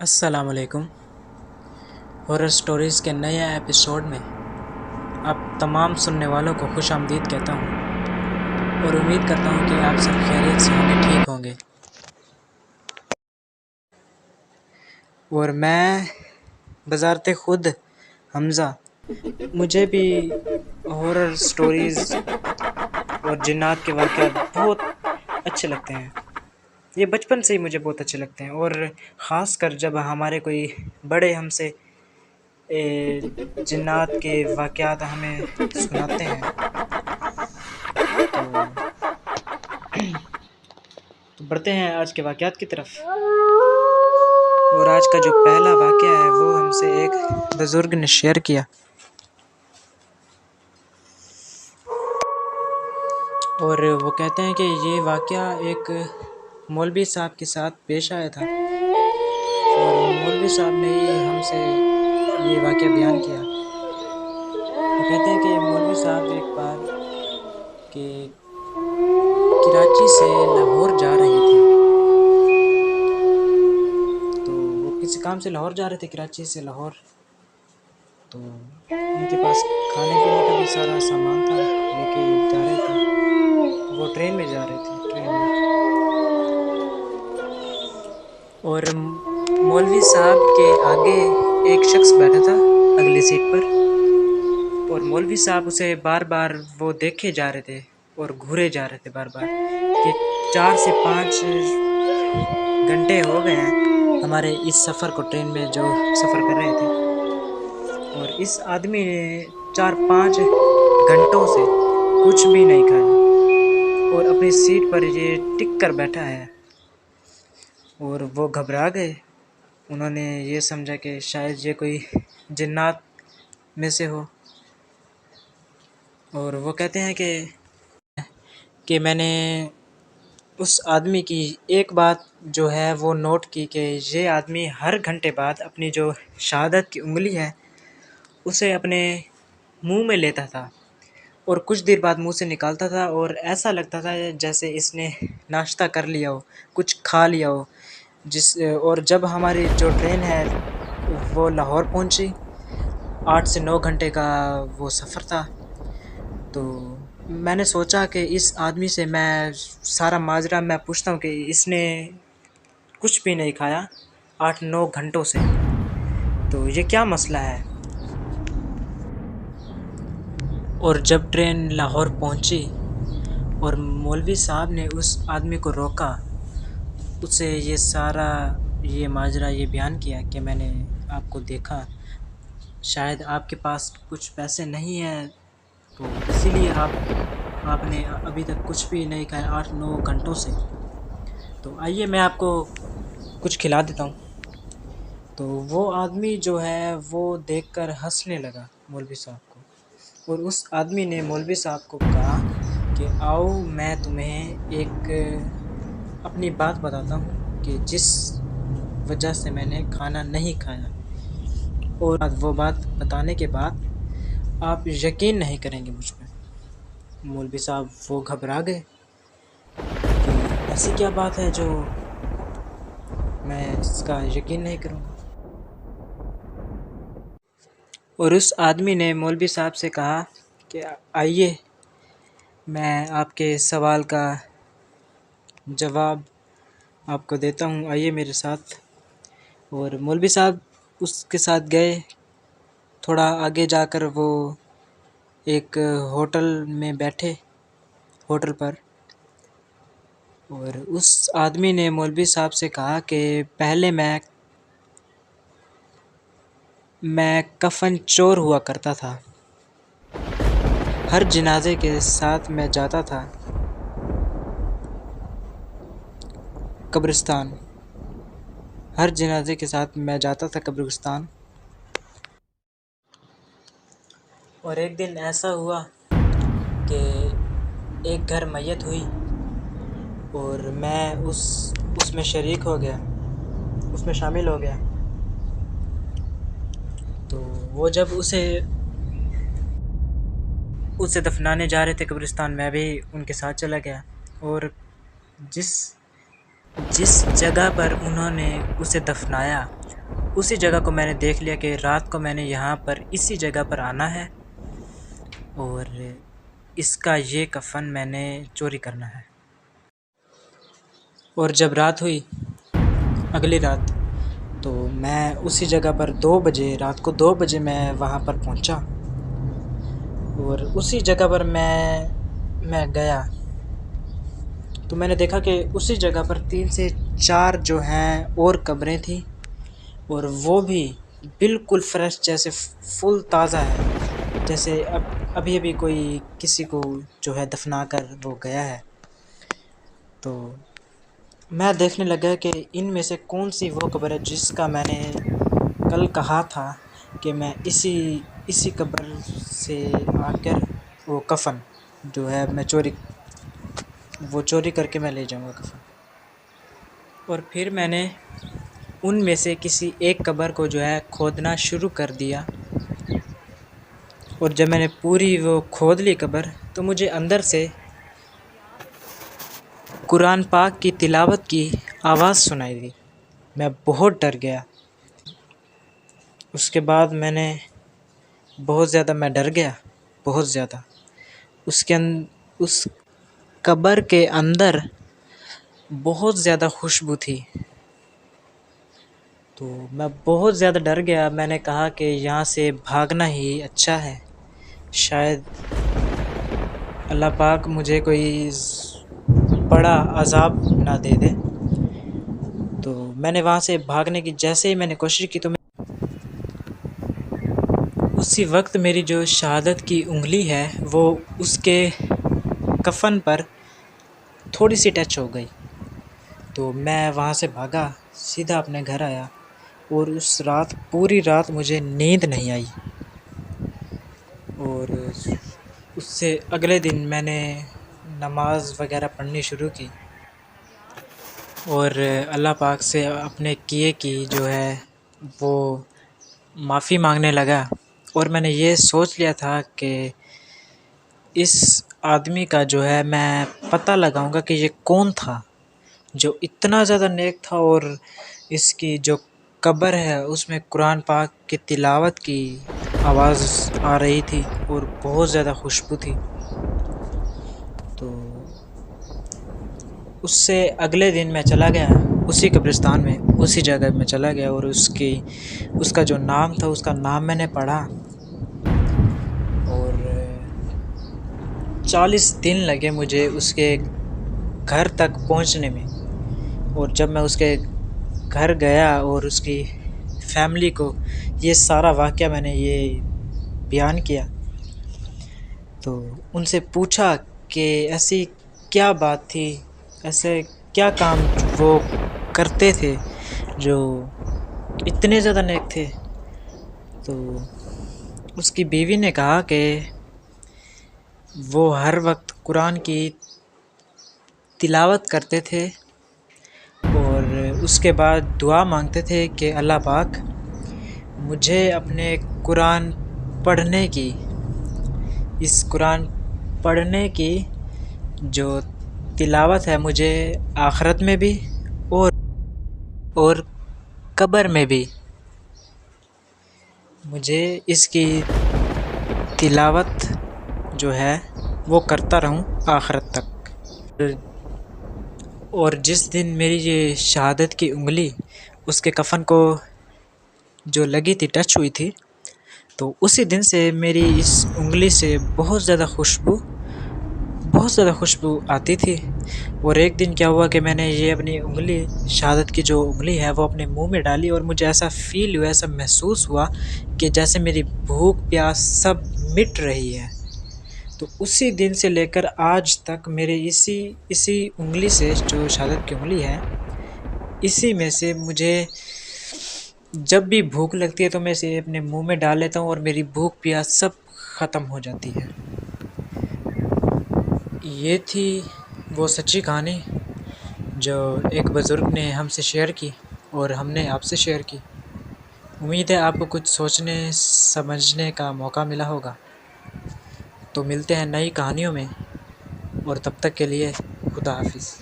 अस्सलाम वालेकुम। Horror stories के नए एपिसोड में आप तमाम सुनने वालों को खुश आमदीद कहता हूँ और उम्मीद करता हूँ कि आप सब खैरियत से होंगे, ठीक होंगे। और मैं बज़ारते ख़ुद हमज़ा, मुझे भी हॉरर स्टोरीज़ और जिन्नात के वाक़यात बहुत अच्छे लगते हैं। ये बचपन से ही मुझे बहुत अच्छे लगते हैं और ख़ास कर जब हमारे कोई बड़े हमसे जिन्नात के वाक़यात हमें सुनाते हैं तो बढ़ते हैं आज के वाक़यात की तरफ। और आज का जो पहला वाक़या है वो हमसे एक बुज़ुर्ग ने शेयर किया। और वो कहते हैं कि ये वाक़या एक मौलवी साहब के साथ पेश आया था और मौलवी साहब ने ही हमसे ये वाक़या बयान किया। वो कहते हैं कि मौलवी साहब एक बार के कराची से लाहौर जा रहे थे, तो वो किसी काम से लाहौर जा रहे थे, कराची से लाहौर। तो उनके पास खाने पीने का भी सारा सामान था, लेके जा रहे थे। वो ट्रेन में जा रहे थे, ट्रेन में। और मौलवी साहब के आगे एक शख्स बैठा था अगली सीट पर, और मौलवी साहब उसे बार बार वो देखे जा रहे थे और घूरे जा रहे थे बार बार कि 4 से 5 घंटे हो गए हैं हमारे इस सफ़र को, ट्रेन में जो सफ़र कर रहे थे। और इस आदमी ने 4-5 घंटों से कुछ भी नहीं खाया और अपनी सीट पर ये टिक कर बैठा है। और वो घबरा गए। उन्होंने ये समझा कि शायद ये कोई जिन्नात में से हो। और वो कहते हैं कि मैंने उस आदमी की एक बात जो है वो नोट की कि ये आदमी हर घंटे बाद अपनी जो शहादत की उंगली है उसे अपने मुंह में लेता था और कुछ देर बाद मुंह से निकालता था, और ऐसा लगता था जैसे इसने नाश्ता कर लिया हो, कुछ खा लिया हो। और जब हमारी जो ट्रेन है वो लाहौर पहुंची, 8 से 9 घंटे का वो सफ़र था, तो मैंने सोचा कि इस आदमी से मैं सारा माजरा मैं पूछता हूँ कि इसने कुछ भी नहीं खाया 8-9 घंटों से, तो ये क्या मसला है। और जब ट्रेन लाहौर पहुंची और मौलवी साहब ने उस आदमी को रोका, उसे ये सारा ये माजरा ये बयान किया कि मैंने आपको देखा, शायद आपके पास कुछ पैसे नहीं हैं तो इसीलिए आपने अभी तक कुछ भी नहीं खाया 8-9 घंटों से। तो आइए मैं आपको कुछ खिला देता हूँ। तो वो आदमी जो है वो देखकर हंसने लगा मौलवी साहब को, और उस आदमी ने मौलवी साहब को कहा कि आओ मैं तुम्हें एक अपनी बात बताता हूँ कि जिस वजह से मैंने खाना नहीं खाया। और वो बात बताने के बाद आप यकीन नहीं करेंगे मुझ पर। मौलवी साहब वो घबरा गए कि ऐसी क्या बात है जो मैं इसका यकीन नहीं करूँगा। और उस आदमी ने मौलवी साहब से कहा कि आइए मैं आपके सवाल का जवाब आपको देता हूँ, आइए मेरे साथ। और मौलवी साहब उसके साथ गए। थोड़ा आगे जाकर वो एक होटल में बैठे, होटल पर। और उस आदमी ने मौलवी साहब से कहा कि पहले मैं कफन चोर हुआ करता था, हर जनाजे के साथ मैं जाता था कब्रिस्तान, हर जनाजे के साथ मैं जाता था कब्रिस्तान। और एक दिन ऐसा हुआ कि एक घर मैयत हुई और मैं उसमें शरीक हो गया, उसमें शामिल हो गया। तो वो जब उसे दफनाने जा रहे थे कब्रिस्तान, मैं भी उनके साथ चला गया। और जिस जगह पर उन्होंने उसे दफनाया اسی جگہ کو میں نے دیکھ لیا کہ رات کو میں نے یہاں پر اسی جگہ پر آنا ہے اور اس کا یہ کفن میں نے چوری کرنا ہے۔ اور جب رات ہوئی، اگلی رات، تو میں اسی جگہ پر رات کو 2 بجے میں وہاں پر پہنچا اور اسی جگہ پر میں گیا تو میں نے دیکھا کہ اسی جگہ پر 3 سے 4 جو ہیں اور قبریں تھیں، اور وہ بھی بالکل فریش، جیسے فل تازہ ہے، جیسے ابھی کوئی کسی کو جو ہے دفنا کر وہ گیا ہے۔ تو میں دیکھنے لگا کہ ان میں سے کون سی وہ قبر ہے جس کا میں نے کل کہا تھا کہ میں اسی قبر سے آ کر وہ کفن جو ہے میں چوری کر کے میں لے جاؤں گا کفن۔ اور پھر میں نے ان میں سے کسی ایک قبر کو جو ہے کھودنا شروع کر دیا، اور جب میں نے پوری وہ کھود لی قبر، تو مجھے اندر سے قرآن پاک کی تلاوت کی آواز سنائی دی۔ میں بہت ڈر گیا۔ اس کے بعد بہت زیادہ میں ڈر گیا، بہت زیادہ۔ اس قبر کے اندر بہت زیادہ خوشبو تھی، تو میں بہت زیادہ ڈر گیا۔ میں نے کہا کہ یہاں سے بھاگنا ہی اچھا ہے، شاید اللہ پاک مجھے کوئی بڑا عذاب نہ دے دے۔ تو میں نے وہاں سے بھاگنے کی جیسے ہی میں نے کوشش کی، تو اسی وقت میری جو شہادت کی انگلی ہے وہ اس کے کفن پر تھوڑی سی ٹچ ہو گئی، تو میں وہاں سے بھاگا، سیدھا اپنے گھر آیا، اور پوری رات مجھے نیند نہیں آئی۔ اور اس سے اگلے دن میں نے نماز وغیرہ پڑھنی شروع کی، اور اللہ پاک سے اپنے کیے کی جو ہے وہ معافی مانگنے لگا۔ اور میں نے یہ سوچ لیا تھا کہ اس آدمی کا جو ہے میں پتہ لگاؤں گا کہ یہ کون تھا جو اتنا زیادہ نیک تھا، اور اس کی جو قبر ہے اس میں قرآن پاک کی تلاوت کی آواز آ رہی تھی اور بہت زیادہ خوشبو تھی۔ تو اس سے اگلے دن میں چلا گیا اسی قبرستان میں، اسی جگہ میں چلا گیا، اور اس کا جو نام تھا اس کا نام میں نے پڑھا، اور 40 دن لگے مجھے اس کے گھر تک پہنچنے میں۔ اور جب میں اس کے گھر گیا اور اس کی فیملی کو یہ سارا واقعہ میں نے یہ بیان کیا، تو ان سے پوچھا کہ ایسی کیا بات تھی، ایسے کیا کام وہ کرتے تھے جو اتنے زیادہ نیک تھے۔ تو اس کی بیوی نے کہا کہ وہ ہر وقت قرآن کی تلاوت کرتے تھے، اور اس کے بعد دعا مانگتے تھے کہ اللہ پاک مجھے اپنے قرآن پڑھنے کی، اس قرآن پڑھنے کی جو تلاوت ہے مجھے آخرت میں بھی اور قبر میں بھی مجھے اس کی تلاوت جو ہے وہ کرتا رہوں آخرت تک۔ اور جس دن میری یہ شہادت کی انگلی اس کے کفن کو جو لگی تھی، ٹچ ہوئی تھی، تو اسی دن سے میری اس انگلی سے بہت زیادہ خوشبو آتی تھی۔ اور ایک دن کیا ہوا کہ میں نے یہ اپنی انگلی، شہادت کی جو انگلی ہے، وہ اپنے منہ میں ڈالی، اور مجھے ایسا فیل ہوا، ایسا محسوس ہوا کہ جیسے میری بھوک پیاس سب مٹ رہی ہے۔ تو اسی دن سے لے کر آج تک میرے اسی انگلی سے، جو شہادت کی انگلی ہے، اسی میں سے مجھے جب بھی بھوک لگتی ہے تو میں اسے اپنے منہ میں ڈال لیتا ہوں، اور میری بھوک پیاس سب ختم ہو جاتی ہے۔ یہ تھی وہ سچی کہانی جو ایک بزرگ نے ہم سے شیئر کی، اور ہم نے آپ سے شیئر کی۔ امید ہے آپ کو کچھ سوچنے سمجھنے کا موقع ملا ہوگا۔ تو ملتے ہیں نئی کہانیوں میں، اور تب تک کے لیے خدا حافظ۔